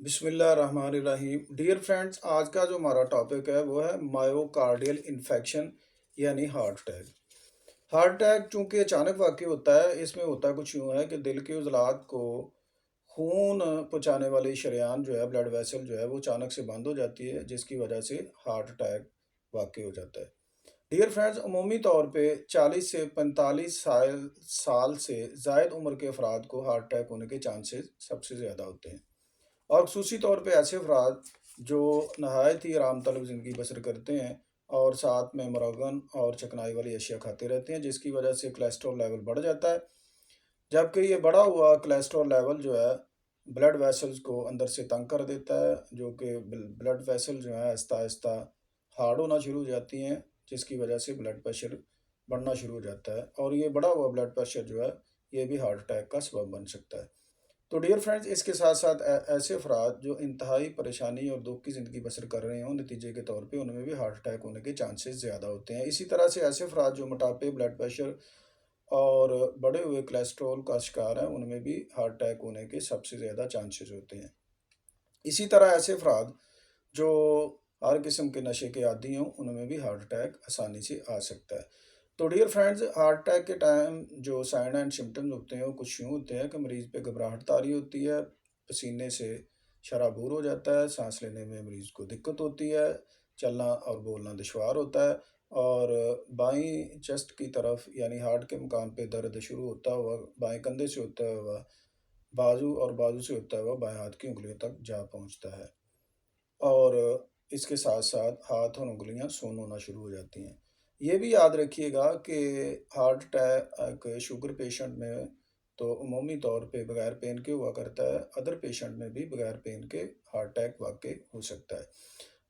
बिस्मिल्लाह रहमान रहीम। Dear friends, आज का जो हमारा टॉपिक है वो है मायोकार्डियल इन्फेक्शन यानी हार्ट अटैक। हार्ट अटैक चूंकि अचानक वाक़ई होता है, इसमें होता कुछ यूँ है कि दिल के उज़लात को खून पहुँचाने वाली शरेयान जो है, ब्लड वेसल जो है वो अचानक से बंद हो जाती है, जिसकी वजह से हार्ट अटैक वाक़ई हो जाता है। डियर फ्रेंड्स, अमूमी तौर पे 40 से 45 साल साल से ज़ायद उम्र के अफराद को हार्ट अटैक होने के चांसेस सबसे ज़्यादा होते हैं। और ख़ुसूसी तौर पे ऐसे अफराद जो नहायत ही आराम तलब ज़िंदगी बसर करते हैं और साथ में मुरगन और चिकनाई वाली अशिया खाते रहते हैं, जिसकी वजह से कोलेस्ट्रॉल लेवल बढ़ जाता है। जबकि ये बढ़ा हुआ कोलेस्ट्रॉल लेवल जो है ब्लड वेसल्स को अंदर से तंग कर देता है, जो कि ब्लड वेसल जो है आहिस्ता आहिस्ता हार्ड होना शुरू हो जाती हैं, जिसकी वजह से ब्लड प्रेशर बढ़ना शुरू हो जाता है। और ये बढ़ा हुआ ब्लड प्रेशर जो है ये भी हार्ट अटैक का सबब बन सकता है। तो डियर फ्रेंड्स, इसके साथ साथ ऐसे अफराद जो इंतहाई परेशानी और दुख की ज़िंदगी बसर कर रहे हों, नतीजे के तौर पे उनमें भी हार्ट अटैक होने के चांसेस ज़्यादा होते हैं। इसी तरह से ऐसे अफराद जो मोटापे, ब्लड प्रेशर और बढ़े हुए कोलेस्ट्रॉल का शिकार हैं, उनमें भी हार्ट अटैक होने के सबसे ज़्यादा चांसेस होते हैं। इसी तरह ऐसे अफराद जो हर किस्म के नशे के आदी हों, उनमें भी हार्ट अटैक आसानी से आ सकता है। तो डियर फ्रेंड्स, हार्ट अटैक के टाइम जो साइन एंड सिम्टम्स होते हैं वो कुछ यूँ होते हैं कि मरीज़ पे घबराहट तारी होती है, पसीने से शराबूर हो जाता है, सांस लेने में मरीज़ को दिक्कत होती है, चलना और बोलना दुश्वार होता है और बाईं चेस्ट की तरफ यानी हार्ट के मुकाम पे दर्द शुरू होता हुआ बाएं कंधे से होता हुआ बाजू और बाजू से होता हुआ बाएं हाथ की उंगलियों तक जा पहुंचता है। और इसके साथ साथ हाथ और उंगलियां सून होना शुरू हो जाती हैं। ये भी याद रखिएगा कि हार्ट अटैक शुगर पेशेंट में तो अमूमी तौर पे बगैर पेन के हुआ करता है, अदर पेशेंट में भी बगैर पेन के हार्ट अटैक वाकई हो सकता है।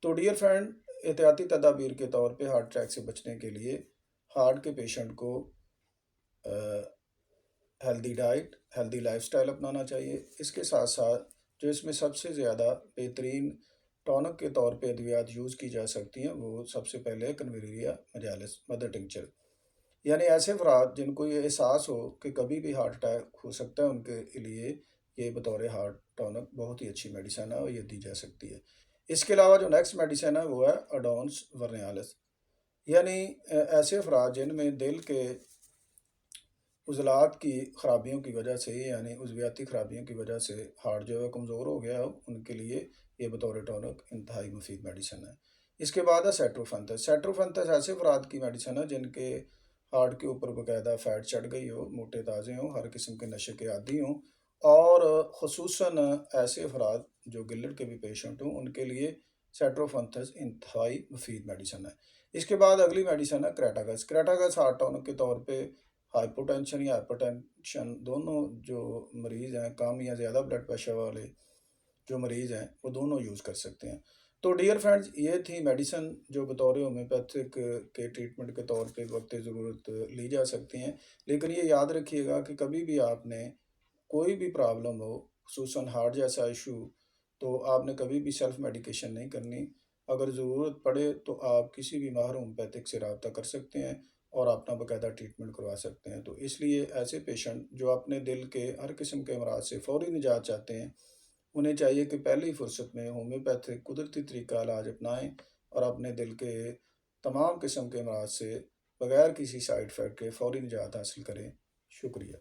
तो डियर फ्रेंड, एहतियाती तदाबीर के तौर पे हार्ट अटैक से बचने के लिए हार्ट के पेशेंट को हेल्दी डाइट, हेल्दी लाइफस्टाइल अपनाना चाहिए। इसके साथ साथ जो इसमें सबसे ज़्यादा बेहतरीन टॉनिक के तौर पे अद्वियात यूज़ की जा सकती हैं, वो सबसे पहले है कन्वेरिया मजालिस मदर टिंचर। यानी ऐसे अफराद जिनको ये एहसास हो कि कभी भी हार्ट अटैक हो सकता है, उनके लिए ये बतौर हार्ट टॉनिक बहुत ही अच्छी मेडिसिन है और ये दी जा सकती है। इसके अलावा जो नेक्स्ट मेडिसिन है वो है अडोन्स वर्नियालिस। यानी ऐसे अफराद जिनमें दिल के उज़लात की ख़राबियों की वजह से यानी उज़वियाती ख़राबियों की वजह से हार्ट जो है कमज़ोर हो गया हो, उनके लिए ये बतौर टॉनिक इंतहाई मुफीद मेडिसिन है। इसके बाद है सेट्रोफेंथस। सेट्रोफेंथस ऐसे अफराद की मेडिसिन है जिनके हार्ट के ऊपर बाकायदा फ़ैट चढ़ गई हो, मोटे ताज़े हों, हर किस्म के नशे के आदी हों और ख़ुसूसन ऐसे अफराद जो गिल्लड़ के भी पेशेंट हों, उनके लिए सेट्रोफेंथस इंतहाई मुफीद मेडिसिन है। इसके बाद अगली मेडिसिन है क्रेटागस। क्रेटागस हार्ट टॉनिक के तौर पे हाइपोटेंशन या हाइपरटेंशन दोनों जो मरीज़ हैं, कम या ज़्यादा ब्लड प्रेशर वाले जो मरीज़ हैं, वो दोनों यूज़ कर सकते हैं। तो डियर फ्रेंड्स, ये थी मेडिसिन जो बतौर होम्योपैथिक के ट्रीटमेंट के तौर पे वक्त ज़रूरत ली जा सकती हैं। लेकिन ये याद रखिएगा कि कभी भी आपने कोई भी प्रॉब्लम हो, खुसूसन हार्ट जैसा इशू, तो आपने कभी भी सेल्फ मेडिकेशन नहीं करनी। अगर ज़रूरत पड़े तो आप किसी भी माहिर होम्योपैथिक से रब्ता कर सकते हैं और अपना बाकायदा ट्रीटमेंट करवा सकते हैं। तो इसलिए ऐसे पेशेंट जो अपने दिल के हर किस्म के अमराज से फ़ौरी निजात चाहते हैं, उन्हें चाहिए कि पहली फुर्सत में होम्योपैथिक कुदरती तरीका इलाज अपनाएं और अपने दिल के तमाम किस्म के अमराज से बगैर किसी साइड इफ़ेक्ट के फ़ौरी निजात हासिल करें। शुक्रिया।